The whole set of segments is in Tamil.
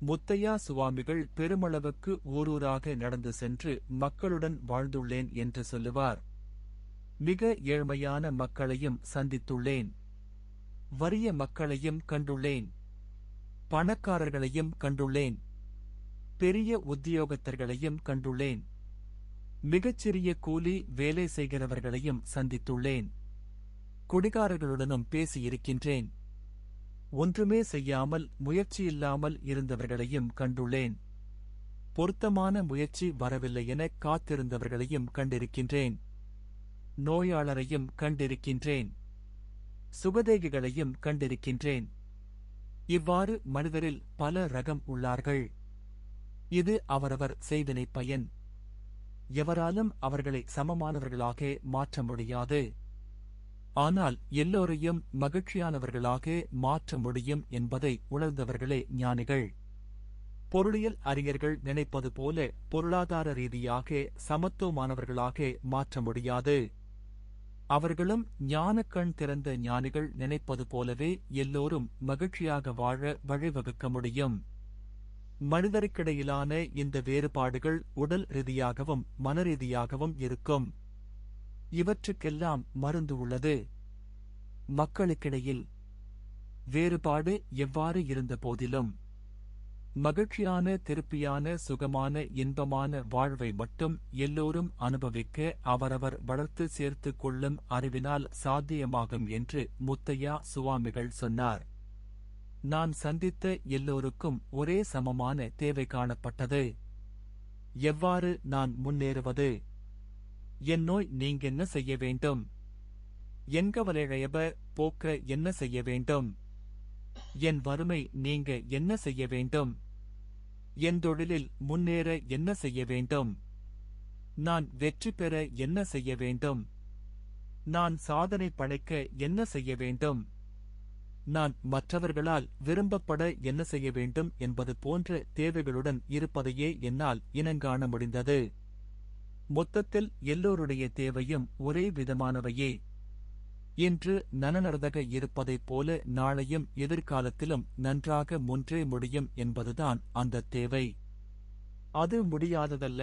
முத்தையா சுவாமிகள் பெருமளவுக்கு ஊரூராக நடந்து சென்று மக்களுடன் வாழ்ந்துள்ளேன் என்று சொல்லுவார். மிக ஏழ்மையான மக்களையும் சந்தித்துள்ளேன். வறிய மக்களையும் கண்டுள்ளேன். பணக்காரர்களையும் கண்டுள்ளேன். பெரிய உத்தியோகத்தர்களையும் கண்டுள்ளேன். மிகச்சிறிய கூலி வேலை செய்கிறவர்களையும் சந்தித்துள்ளேன். குடிகாரர்களுடனும் பேசியிருக்கின்றேன். ஒன்றுமே செய்யாமல் முயற்சியில்லாமல் இருந்தவர்களையும் கண்டுள்ளேன். பொருத்தமான முயற்சி வரவில்லை என காத்திருந்தவர்களையும் கண்டிருக்கின்றேன். நோயாளரையும் கண்டிருக்கின்றேன். சுகதேகிகளையும் கண்டிருக்கின்றேன். இவ்வாறு மனிதரில் பல ரகம் உள்ளார்கள். இது அவரவர் செய்வினை பயன். எவராலும் அவர்களை சமமானவர்களாக மாற்ற முடியாது. ஆனால் எல்லோரையும் மகிழ்ச்சியானவர்களாக மாற்ற முடியும் என்பதை உணர்ந்தவர்களே ஞானிகள். பொருளியல் அறிஞர்கள் நினைப்பது போல பொருளாதார ரீதியாக சமத்துவமானவர்களாக மாற்ற முடியாது. அவர்களும் ஞானக்கண் திறந்த ஞானிகள் நினைப்பது போலவே எல்லோரும் மகிழ்ச்சியாக வாழ வழிவகுக்க முடியும். மனிதருக்கிடையிலான இந்த வேறுபாடுகள் உடல் ரீதியாகவும் மனரீதியாகவும் இருக்கும். இவற்றுக்கெல்லாம் மருந்து உள்ளது. மக்களுக்கிடையில் வேறுபாடு எவ்வாறு இருந்த போதிலும் மகிழ்ச்சியான திருப்தியான சுகமான இன்பமான வாழ்வை மட்டும் எல்லோரும் அனுபவிக்க அவரவர் வளர்த்து சேர்த்து கொள்ளும் அறிவினால் சாத்தியமாகும் என்று முத்தையா சுவாமிகள் சொன்னார். நான் சந்தித்த எல்லோருக்கும் ஒரே சமமான தேவை காணப்பட்டது. எவ்வாறு நான் முன்னேறுவது? என் நோய் நீங்கென்ன செய்ய வேண்டும்? என் கவலையையப போக்க என்ன செய்ய வேண்டும்? என் வறுமை நீங்க என்ன செய்ய வேண்டும்? என் தொழிலில் முன்னேற என்ன செய்ய வேண்டும்? நான் வெற்றி பெற என்ன செய்ய வேண்டும்? நான் சாதனை படைக்க என்ன செய்ய வேண்டும்? நான் மற்றவர்களால் விரும்பப்பட என்ன செய்ய வேண்டும் என்பது போன்ற தேவைகளுடன் இருப்பதையே என்னால் இனங்காண முடிந்தது. மொத்தத்தில் எல்லோருடைய தேவையும் ஒரே விதமானவையே. இன்று நனநடதாக இருப்பதைப் போல நாளையும் எதிர்காலத்திலும் நன்றாக முன்றே முடியும் என்பதுதான் அந்த தேவை. அது முடியாததல்ல.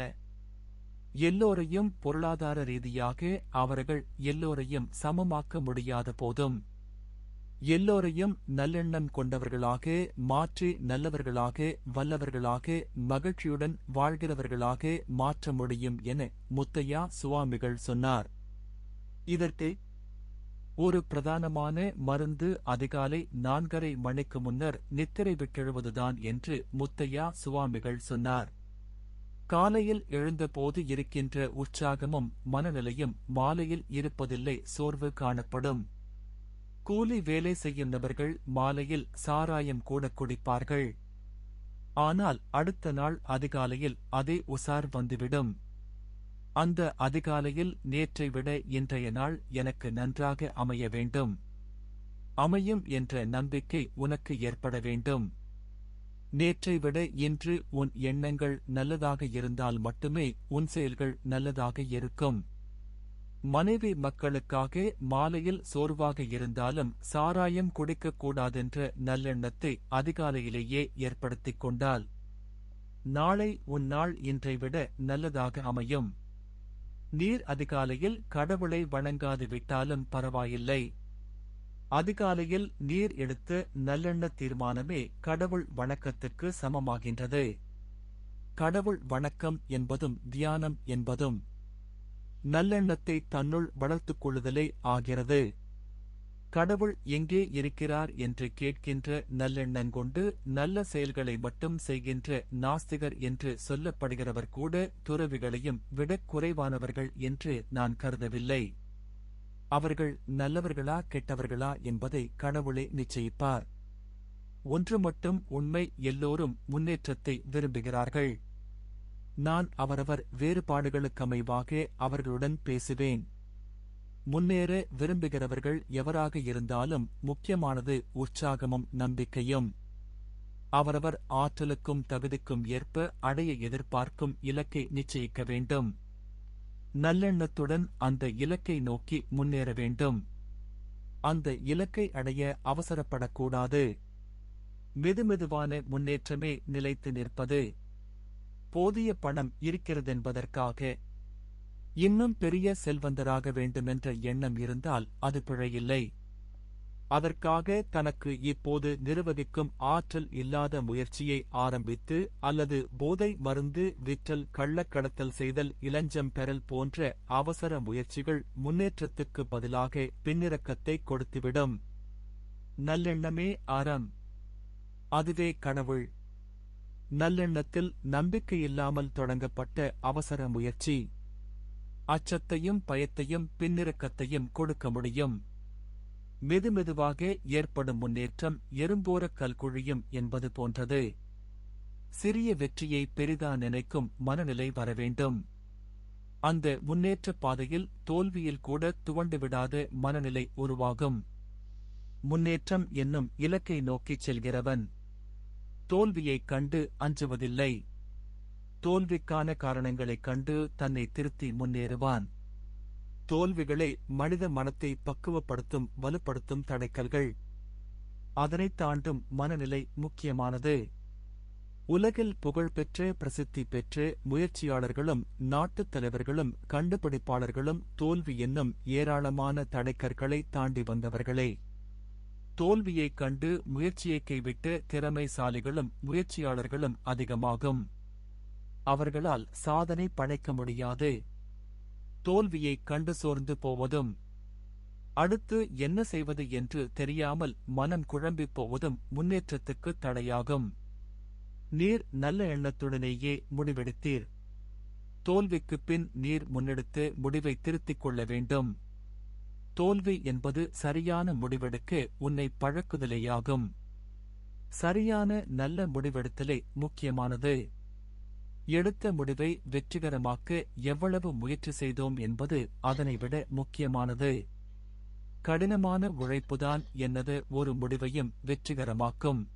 எல்லோரையும் பொருளாதார ரீதியாக அவர்கள் எல்லோரையும் சமமாக்க முடியாத போதும் எல்லோரையும் நல்லெண்ணம் கொண்டவர்களாக மாற்றி நல்லவர்களாக வல்லவர்களாக மகிழ்ச்சியுடன் வாழ்கிறவர்களாக மாற்ற முடியும் என முத்தையா சுவாமிகள் சொன்னார். இதற்கு ஒரு பிரதானமான மருந்து அதிகாலை 4:30 மணிக்கு முன்னர் நித்திரை விட்டெழுவதுதான் என்று முத்தையா சுவாமிகள் சொன்னார். காலையில் எழுந்தபோது இருக்கின்ற உற்சாகமும் மனநிலையும் மாலையில் இருப்பதில்லை, சோர்வு காணப்படும். கூலி வேலை செய்யும் நபர்கள் மாலையில் சாராயம் கூட குடிப்பார்கள். ஆனால் அடுத்த நாள் அதிகாலையில் அதே உசார் வந்துவிடும். அந்த அதிகாலையில் நேற்றை விட இன்றைய நாள் எனக்கு நன்றாக அமைய வேண்டும், அமையும் என்ற நம்பிக்கை உனக்கு ஏற்பட வேண்டும். நேற்றை விட இன்று உன் எண்ணங்கள் நல்லதாக இருந்தால் மட்டுமே உன் செயல்கள் நல்லதாக இருக்கும். மனைவி மக்களுக்காக மாலையில் சோர்வாக இருந்தாலும் சாராயம் குடிக்கக்கூடாதென்ற நல்லெண்ணத்தை அதிகாலையிலேயே ஏற்படுத்திக் கொண்டால் நாளை உன் நாள் இன்றை விட நல்லதாக அமையும். நீர் அதிகாலையில் கடவுளை வணங்காது விட்டாலும் பரவாயில்லை. அதிகாலையில் நீர் எடுத்த நல்லெண்ண தீர்மானமே கடவுள் வணக்கத்துக்கு சமமாகின்றது. கடவுள் வணக்கம் என்பதும் தியானம் என்பதும் நல்லெண்ணத்தை தன்னுள் வளர்த்துக் கொள்ளுதலே ஆகிறது. கடவுள் எங்கே இருக்கிறார் என்று கேட்கின்ற நல்லெண்ணங்கொண்டு நல்ல செயல்களை மட்டும் செய்கின்ற நாஸ்திகர் என்று சொல்லப்படுகிறவர் கூட துறவிகளையும் விடக் குறைவானவர்கள் என்று நான் கருதவில்லை. அவர்கள் நல்லவர்களா கெட்டவர்களா என்பதை கடவுளே நிச்சயிப்பார். ஒன்று மட்டும் உண்மை, எல்லோரும் முன்னேற்றத்தை விரும்புகிறார்கள். நான் அவரவர் வேறுபாடுகளுக்கமைவாக அவர்களுடன் பேசுவேன். முன்னேற விரும்புகிறவர்கள் எவராக இருந்தாலும் முக்கியமானது உற்சாகமும் நம்பிக்கையும். அவரவர் ஆற்றலுக்கும் தகுதிக்கும் ஏற்ப அடைய எதிர்பார்க்கும் இலக்கை நிச்சயிக்க வேண்டும். நல்லெண்ணத்துடன் அந்த இலக்கை நோக்கி முன்னேற வேண்டும். அந்த இலக்கை அடைய அவசரப்படக்கூடாது. மெதுமெதுவான முன்னேற்றமே நிலைத்து நிற்பது. போதிய பணம் இருக்கிறதென்பதற்காக இன்னும் பெரிய செல்வந்தராக வேண்டுமென்ற எண்ணம் இருந்தால் அது பிழையில்லை. அதற்காக தனக்கு இப்போது நிர்வகிக்கும் ஆற்றல் இல்லாத முயற்சியை ஆரம்பித்து அல்லது போதை மருந்து விற்றல், கள்ளக்கடத்தல் செய்தல், இலஞ்சம் பெறல் போன்ற அவசர முயற்சிகள் முன்னேற்றத்துக்கு பதிலாக பின்னிறக்கத்தை கொடுத்துவிடும். நல்லெண்ணமே அறம். அதுவே கடவுள். நல்லெண்ணத்தில் நம்பிக்கையில்லாமல் தொடங்கப்பட்ட அவசர முயற்சி அச்சத்தையும் பயத்தையும் பின்னிறக்கத்தையும் கொடுக்க முடியும். மெதுமெதுவாக ஏற்படும் முன்னேற்றம் எறும்போரக் கல்குழியும் என்பது போன்றது. சிறிய வெற்றியை பெரிதா நினைக்கும் மனநிலை வரவேண்டும். அந்த முன்னேற்ற பாதையில் தோல்வியில் கூட துவண்டுவிடாத மனநிலை உருவாகும். முன்னேற்றம் என்னும் இலக்கை நோக்கிச் செல்கிறவன் தோல்வியைக் கண்டு அஞ்சுவதில்லை. தோல்விக்கான காரணங்களைக் கண்டு தன்னை திருத்தி முன்னேறுவான். தோல்விகளே மனித மனத்தை பக்குவப்படுத்தும், வலுப்படுத்தும் தடைக்கல்கள். அதனைத் தாண்டும் மனநிலை முக்கியமானது. உலகில் புகழ்பெற்ற, பிரசித்தி பெற்ற முயற்சியாளர்களும் நாட்டுத் தலைவர்களும் கண்டுபிடிப்பாளர்களும் தோல்வி என்னும் ஏராளமான தடைக்கற்களை தாண்டி வந்தவர்களே. தோல்வியைக் கண்டு முயற்சியைக் கைவிட்ட திறமைசாலிகளும் முயற்சியாளர்களும் அதிகமாகும். அவர்களால் சாதனை படைக்க முடியாது. தோல்வியைக் கண்டு சோர்ந்து போவதும், அடுத்து என்ன செய்வது என்று தெரியாமல் மனம் குழம்பிப் போவதும் முன்னேற்றத்துக்குத் தடையாகும். நீர் நல்ல எண்ணத்துடனேயே முடிவெடுத்தீர். தோல்விக்குப் பின் நீர் முன்னெடுத்து முடிவை திருத்திக் கொள்ள வேண்டும். தோல்வி என்பது சரியான முடிவெடுக்க உன்னை பழக்குதலேயாகும். சரியான நல்ல முடிவெடுத்தலே முக்கியமானது. எடுத்த முடிவை வெற்றிகரமாக்க எவ்வளவு முயற்சி செய்தோம் என்பது அதனைவிட முக்கியமானது. கடினமான உழைப்புதான் எனது ஒரு முடிவையும் வெற்றிகரமாக்கும்.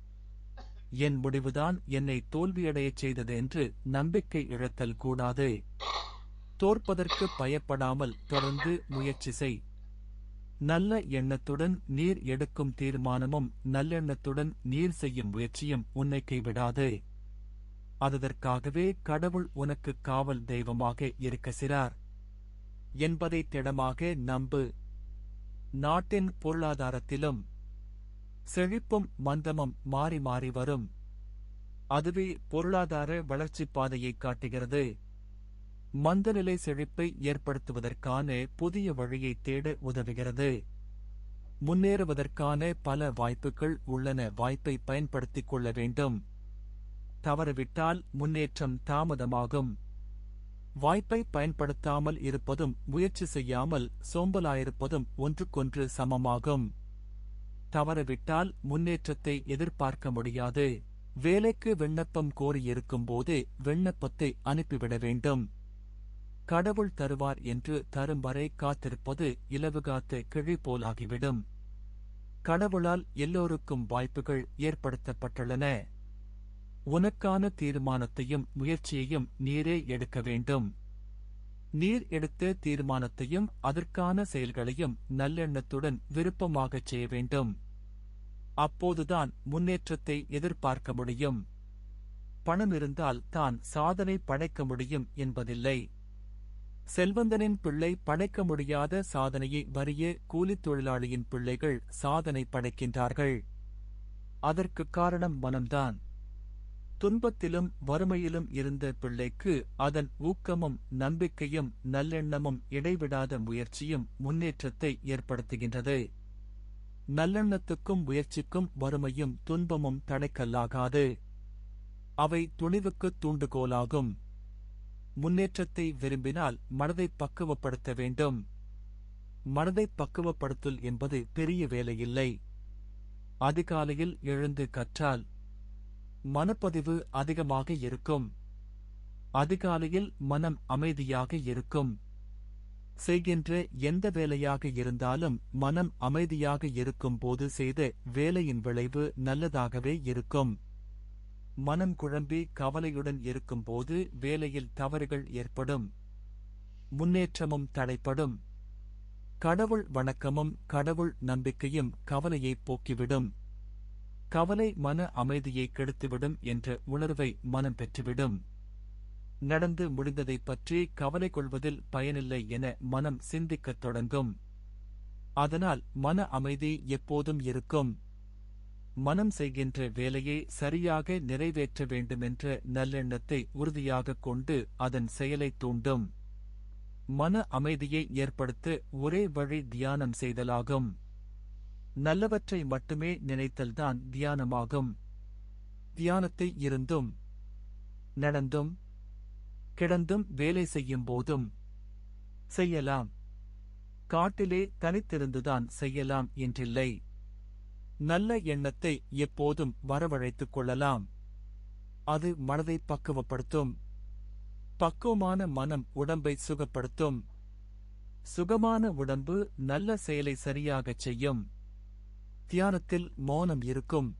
என் முடிவுதான் என்னை தோல்வியடையச் செய்தது என்று நம்பிக்கை இழத்தல் கூடாது. தோற்பதற்கு பயப்படாமல் தொடர்ந்து முயற்சி செய். நல்ல எண்ணத்துடன் நீர் எடுக்கும் தீர்மானமும் நல்லெண்ணத்துடன் நீர் செய்யும் முயற்சியும் உன்னை கைவிடாது. அதற்காகவே கடவுள் உனக்கு காவல் தெய்வமாக இருக்கிறார் என்பதை திடமாக நம்பு. நாட்டின் பொருளாதாரத்திலும் செழிப்பும் மந்தமும் மாறி மாறி வரும். அதுவே பொருளாதார வளர்ச்சிப் பாதையை காட்டுகிறது. மந்தநிலை செழிப்பை ஏற்படுத்துவதற்கான புதிய வழியை தேட உதவுகிறது. முன்னேறுவதற்கான பல வாய்ப்புகள் உள்ளன. வாய்ப்பை பயன்படுத்திக் கொள்ள வேண்டும். தவறவிட்டால் முன்னேற்றம் தாமதமாகும். வாய்ப்பை பயன்படுத்தாமல் இருப்பதும் முயற்சி செய்யாமல் சோம்பலாயிருப்பதும் ஒன்றுக்கொன்று சமமாகும். தவறவிட்டால் முன்னேற்றத்தை எதிர்பார்க்க முடியாது. வேலைக்கு விண்ணப்பம் கோரியிருக்கும்போது விண்ணப்பத்தை அனுப்பிவிட வேண்டும். கடவுள் தருவார் என்று தரும் வரை காத்திருப்பது இலவுகாத்த கிழி போலாகிவிடும். கடவுளால் எல்லோருக்கும் வாய்ப்புகள் ஏற்படுத்தப்பட்டுள்ளன. உனக்கான தீர்மானத்தையும் முயற்சியையும் நீரே எடுக்க வேண்டும். நீர் எடுத்த தீர்மானத்தையும் அதற்கான செயல்களையும் நல்லெண்ணத்துடன் விருப்பமாகச் செய்ய வேண்டும். அப்போதுதான் முன்னேற்றத்தை எதிர்பார்க்க முடியும். பணம் இருந்தால் தான் சாதனை படைக்க முடியும் என்பதில்லை. செல்வந்தனின் பிள்ளை படைக்க முடியாத சாதனையை வறிய கூலித் தொழிலாளியின் பிள்ளைகள் சாதனை படைக்கின்றார்கள். அதற்குக் காரணம் மனம்தான். துன்பத்திலும் வறுமையிலும் இருந்த பிள்ளைக்கு அதன் ஊக்கமும் நம்பிக்கையும் நல்லெண்ணமும் இடைவிடாத முயற்சியும் முன்னேற்றத்தை ஏற்படுத்துகின்றது. நல்லெண்ணத்துக்கும் முயற்சிக்கும் வறுமையும் துன்பமும் தடைக்கல்லாகாது. அவை துணிவுக்குத் தூண்டுகோலாகும். முன்னேற்றத்தை விரும்பினால் மனதைப் பக்குவப்படுத்த வேண்டும். மனதைப் பக்குவப்படுத்தல் என்பது பெரிய வேலையில்லை. அதிகாலையில் எழுந்து கற்றால் மனப்பதிவு அதிகமாக இருக்கும். அதிகாலையில் மனம் அமைதியாக இருக்கும். செய்கின்ற எந்த வேலையாக இருந்தாலும் மனம் அமைதியாக இருக்கும் போது செய்த வேலையின் விளைவு நல்லதாகவே இருக்கும். மனம் குழம்பி கவலையுடன் இருக்கும்போது வேலையில் தவறுகள் ஏற்படும். முன்னேற்றமும் தடைப்படும். கடவுள் வணக்கமும் கடவுள் நம்பிக்கையும் கவலையை போக்கிவிடும். கவலை மன அமைதியை கெடுத்துவிடும் என்ற உணர்வை மனம் பெற்றுவிடும். நடந்து முடிந்ததைப் பற்றி கவலை கொள்வதில் பயனில்லை என மனம் சிந்திக்கத் தொடங்கும். அதனால் மன அமைதி எப்போதும் இருக்கும். மனம் செய்கின்ற வேலையை சரியாக நிறைவேற்ற வேண்டுமென்ற நல்லெண்ணத்தை உறுதியாகக் கொண்டு அதன் செயலைத் தூண்டும். மன அமைதியை ஏற்படுத்த ஒரே வழி தியானம் செய்தலாகும். நல்லவற்றை மட்டுமே நினைத்தல்தான் தியானமாகும். தியானத்தை இருந்தும் நடந்தும் கிடந்தும் வேலை செய்யும் போதும் செய்யலாம். காட்டிலே தனித்திருந்துதான் செய்யலாம் என்றில்லை. நல்ல எண்ணத்தை எப்போதும் வரவழைத்துக் கொள்ளலாம். அது மனதை பக்குவப்படுத்தும். பக்குவமான மனம் உடம்பை சுகப்படுத்தும். சுகமான உடம்பு நல்ல செயலை சரியாகச் செய்யும். தியானத்தில் மௌனம் இருக்கும்.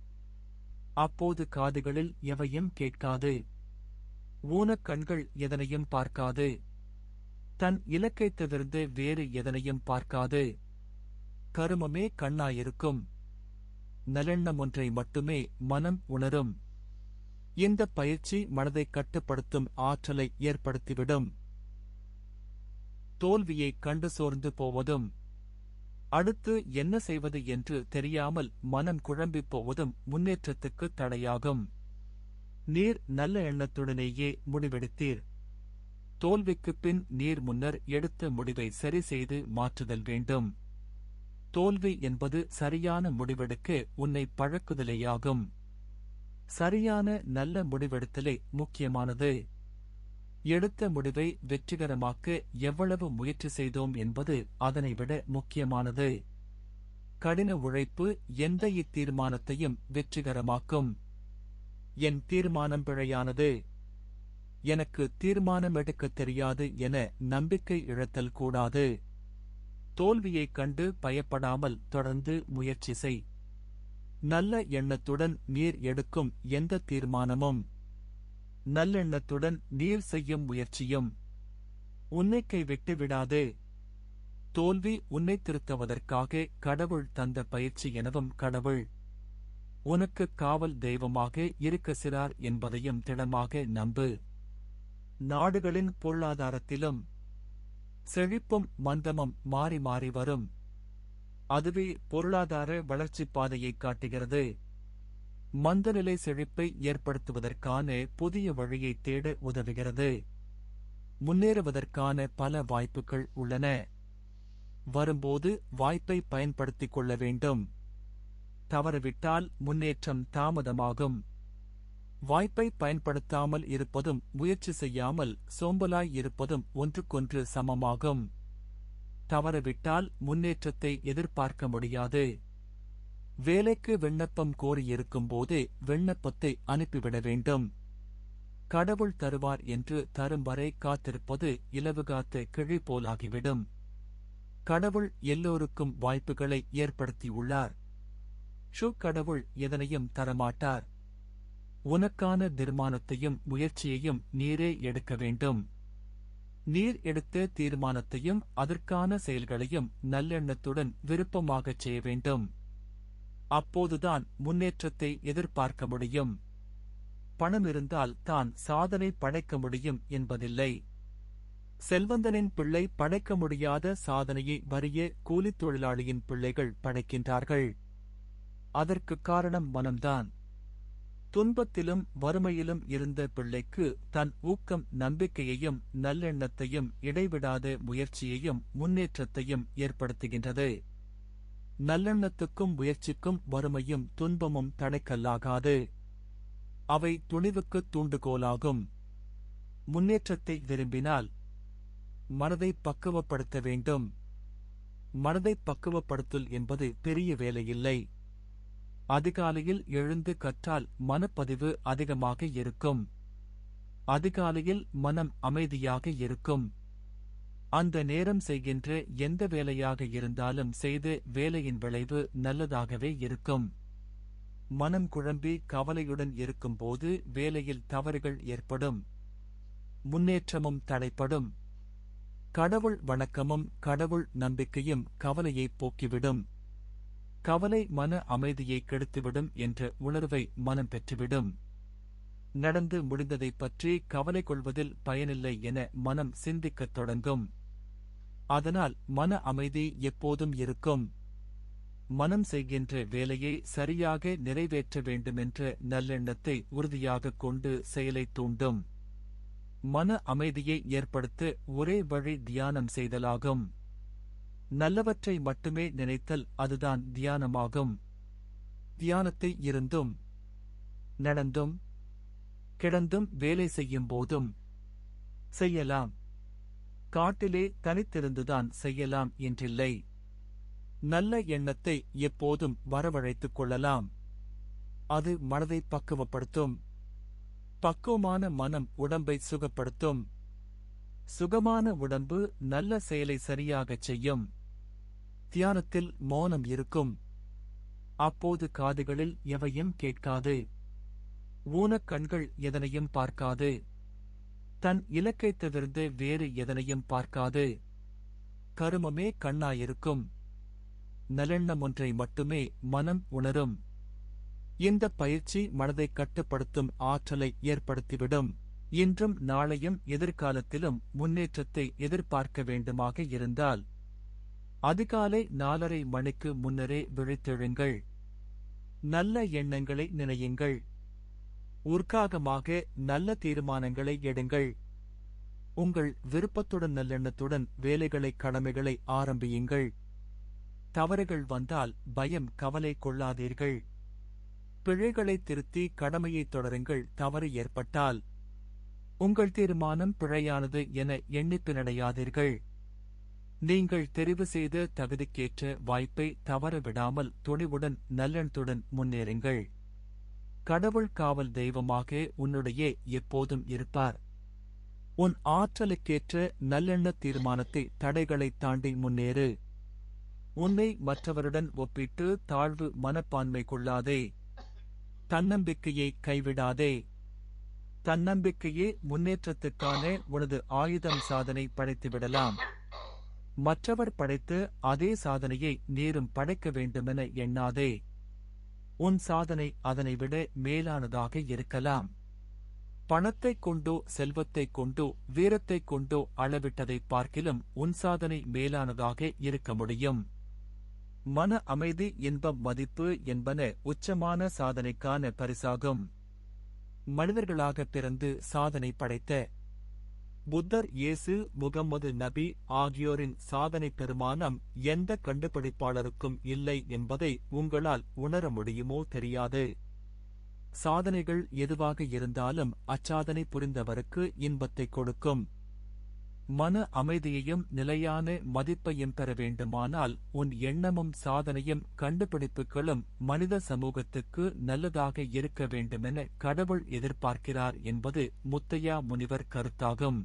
அப்போது காதுகளில் எவையும் கேட்காது. ஊனக்கண்கள் எதனையும் பார்க்காது. தன் இலக்கைத் தவிர்த்து வேறு எதனையும் பார்க்காது. கருமமே கண்ணாயிருக்கும். நல்லெண்ணம் ஒன்றை மட்டுமே மனம் உணரும். இந்த பயிற்சி மனதை கட்டுப்படுத்தும் ஆற்றலை ஏற்படுத்திவிடும். தோல்வியைக் கண்டு சோர்ந்து போவதும் அடுத்து என்ன செய்வது என்று தெரியாமல் மனம் குழம்பிப் போவதும் முன்னேற்றத்துக்குத் தடையாகும். நீர் நல்ல எண்ணத்துடனேயே முடிவெடுத்தீர். தோல்விக்குப் பின் நீர் முன்னர் எடுத்த முடிவை சரி செய்து மாற்றுதல் வேண்டும். தோல்வி என்பது சரியான முடிவெடுக்க உன்னை பழக்குதலேயாகும். சரியான நல்ல முடிவெடுத்தலே முக்கியமானது. எடுத்த முடிவை வெற்றிகரமாக்க எவ்வளவு முயற்சி செய்தோம் என்பது அதனைவிட முக்கியமானது. கடின உழைப்பு எந்த இத்தீர்மானத்தையும் வெற்றிகரமாக்கும். என் தீர்மானம் பிழையானது, எனக்கு தீர்மானம் எடுக்கத் தெரியாது என நம்பிக்கை இழத்தல் கூடாது. தோல்வியைக் கண்டு பயப்படாமல் தொடர்ந்து முயற்சி செய். நல்ல எண்ணத்துடன் நீர் எடுக்கும் எந்த தீர்மானமும் நல்லெண்ணத்துடன் நீர் செய்யும் முயற்சியும் உன்னை கைவிட்டு விடாது. தோல்வி உன்னை திருத்துவதற்காக கடவுள் தந்த பயிற்சி எனவும் கடவுள் உனக்கு காவல் தெய்வமாக இருக்கிறார் என்பதையும் திடமாக நம்பு. நாடுகளின் பொருளாதாரத்திலும் செழிப்பும் மந்தமும் மாறி மாறி வரும். அதுவே பொருளாதார வளர்ச்சிப் பாதையைக் காட்டுகிறது. மந்தநிலை செழிப்பை ஏற்படுத்துவதற்கான புதிய வழியைத் தேட உதவுகிறது. முன்னேறுவதற்கான பல வாய்ப்புகள் உள்ளன. வரும்போது வாய்ப்பை பயன்படுத்திக் கொள்ள வேண்டும். தவறவிட்டால் முன்னேற்றம் தாமதமாகும். வாய்ப்பை பயன்படுத்தாமல் இருப்பதும் முயற்சி செய்யாமல் சோம்பலாய் இருப்பதும் ஒன்றுக்கொன்று சமமாகும். தவறவிட்டால் முன்னேற்றத்தை எதிர்பார்க்க முடியாது. வேலைக்கு விண்ணப்பம் கோரியிருக்கும்போது விண்ணப்பத்தை அனுப்பிவிட வேண்டும். கடவுள் தருவார் என்று தரும் வரை காத்திருப்பது இலவு காத்த கிழி போலாகிவிடும். கடவுள் எல்லோருக்கும் வாய்ப்புகளை ஏற்படுத்தியுள்ளார். கடவுள் எதனையும் தரமாட்டார். உனக்கான தீர்மானத்தையும் முயற்சியையும் நீரே எடுக்க வேண்டும். நீர் எடுத்த தீர்மானத்தையும் அதற்கான செயல்களையும் நல்லெண்ணத்துடன் விருப்பமாகச் செய்ய வேண்டும். அப்போதுதான் முன்னேற்றத்தை எதிர்பார்க்க முடியும். பணம் இருந்தால் தான் சாதனை படைக்க முடியும் என்பதில்லை. செல்வந்தனின் பிள்ளை படைக்க முடியாத சாதனையை வறிய கூலித் தொழிலாளியின் பிள்ளைகள் படைக்கின்றார்கள். அதற்குக் காரணம் மனம்தான். துன்பத்திலும் வறுமையிலும் இருந்த பிள்ளைக்கு தன் ஊக்கம் நம்பிக்கையையும் நல்லெண்ணத்தையும் இடைவிடாத முயற்சியையும் முன்னேற்றத்தையும் ஏற்படுத்துகின்றது. நல்லெண்ணத்துக்கும் முயற்சிக்கும் வறுமையும் துன்பமும் தடைக்கல்லாகாது. அவை துணிவுக்குத் தூண்டுகோலாகும். முன்னேற்றத்தை விரும்பினால் மனதை பக்குவப்படுத்த வேண்டும். மனதை பக்குவப்படுத்தல் என்பது பெரிய வேலையில்லை. அதிகாலையில் எழுந்து கற்றால் மனப்பதிவு அதிகமாக இருக்கும். அதிகாலையில் மனம் அமைதியாக இருக்கும். அந்த நேரம் செய்கின்ற எந்த வேலையாக இருந்தாலும் செய்து வேலையின் விளைவு நல்லதாகவே இருக்கும். மனம் குழம்பி கவலையுடன் இருக்கும்போது வேலையில் தவறுகள் ஏற்படும். முன்னேற்றமும் தடைப்படும். கடவுள் வணக்கமும் கடவுள் நம்பிக்கையும் கவலையைப் போக்கிவிடும். கவலை மன அமைதியை கெடுத்துவிடும் என்ற உணர்வை மனம் பெற்றுவிடும். நடந்து முடிந்ததைப் பற்றி கவலை கொள்வதில் பயனில்லை என மனம் சிந்திக்கத் தொடங்கும். அதனால் மன அமைதி எப்போதும் இருக்கும். மனம் செய்கின்ற வேலையை சரியாக நிறைவேற்ற வேண்டுமென்ற நல்லெண்ணத்தை உறுதியாகக் கொண்டு செயலைத் தூண்டும். மன அமைதியை ஏற்படுத்த ஒரே வழி தியானம் செய்தலாகும். நல்லவற்றை மட்டுமே நினைத்தல் அதுதான் தியானமாகும். தியானத்தை இருந்தும் நடந்தும் கிடந்தும் வேலை செய்யும் போதும் செய்யலாம். காட்டிலே தனித்திருந்துதான் செய்யலாம் என்றில்லை. நல்ல எண்ணத்தை எப்போதும் வரவழைத்துக் கொள்ளலாம். அது மனதை பக்குவப்படுத்தும். பக்குவமான மனம் உடம்பை சுகப்படுத்தும். சுகமான உடம்பு நல்ல செயலை சரியாகச் செய்யும். தியானத்தில் மௌனம் இருக்கும். அப்போது காதுகளில் எவையும் கேட்காது. ஊனக் கண்கள் எதனையும் பார்க்காது. தன் இலக்கைத் தவிர்த்து வேறு எதனையும் பார்க்காது. கருமமே கண்ணாயிருக்கும். நல்லெண்ணம் ஒன்றை மட்டுமே மனம் உணரும். இந்த பயிற்சி மனதை கட்டுப்படுத்தும் ஆற்றலை ஏற்படுத்திவிடும். இன்றும் நாளையும் எதிர்காலத்திலும் முன்னேற்றத்தை எதிர்பார்க்க வேண்டுமாக இருந்தால் அதிகாலை 4:30 மணிக்கு முன்னரே விழித்தெழுங்கள். நல்ல எண்ணங்களை நினையுங்கள். உற்சாகமாக நல்ல தீர்மானங்களை எடுங்கள். உங்கள் விருப்பத்துடன் நல்லெண்ணத்துடன் வேலைகளை கடமைகளை ஆரம்பியுங்கள். தவறுகள் வந்தால் பயம் கவலை கொள்ளாதீர்கள். பிழைகளை திருத்தி கடமையைத் தொடருங்கள். தவறு ஏற்பட்டால் உங்கள் தீர்மானம் பிழையானது என எண்ணிப்பினடையாதீர்கள். நீங்கள் தெரிவு செய்த தகுதிக்கேற்ற வாய்ப்பை தவறவிடாமல் துணிவுடன் நல்லெண்ணத்துடன் முன்னேறுங்கள். கடவுள் காவல் தெய்வமாக உன்னுடைய எப்போதும் இருப்பார். உன் ஆற்றலுக்கேற்ற நல்லெண்ண தீர்மானத்தை தடைகளைத் தாண்டி முன்னேறு. உன்னை மற்றவருடன் ஒப்பிட்டு தாழ்வு மனப்பான்மை கொள்ளாதே. தன்னம்பிக்கையை கைவிடாதே. தன்னம்பிக்கையே முன்னேற்றத்துக்கான உனது ஆயுதம். சாதனை படைத்துவிடலாம். மற்றவர் படைத்து அதே சாதனையை நீரும் படைக்க வேண்டுமென எண்ணாதே. உன் சாதனை அதனைவிட மேலானதாக இருக்கலாம். பணத்தைக் கொண்டோ செல்வத்தைக் கொண்டோ வீரத்தைக் கொண்டோ அளவிட்டதைப் பார்க்கிலும் உன் சாதனை மேலானதாக இருக்க முடியும். மன அமைதி இன்பம் மதிப்பு என்பன உச்சமான சாதனைக்கான பரிசாகும். மனிதர்களாகப் பிறந்து சாதனை படைத்த புத்தர், இயேசு, முகம்மது நபி ஆகியோரின் சாதனை பெருமானம் எந்த கண்டுபிடிப்பாளருக்கும் இல்லை என்பதை உங்களால் உணர முடியுமோ தெரியாது. சாதனைகள் எதுவாக இருந்தாலும் அச்சாதனை புரிந்தவருக்கு இன்பத்தைக் கொடுக்கும். மன அமைதியையும் நிலையான மதிப்பையும் பெற வேண்டுமானால் உன் எண்ணமும் சாதனையும் கண்டுபிடிப்புகளும் மனித சமூகத்துக்கு நல்லதாக இருக்க வேண்டுமென கடவுள் எதிர்பார்க்கிறார் என்பது முத்தையா முனிவர் கருத்தாகும்.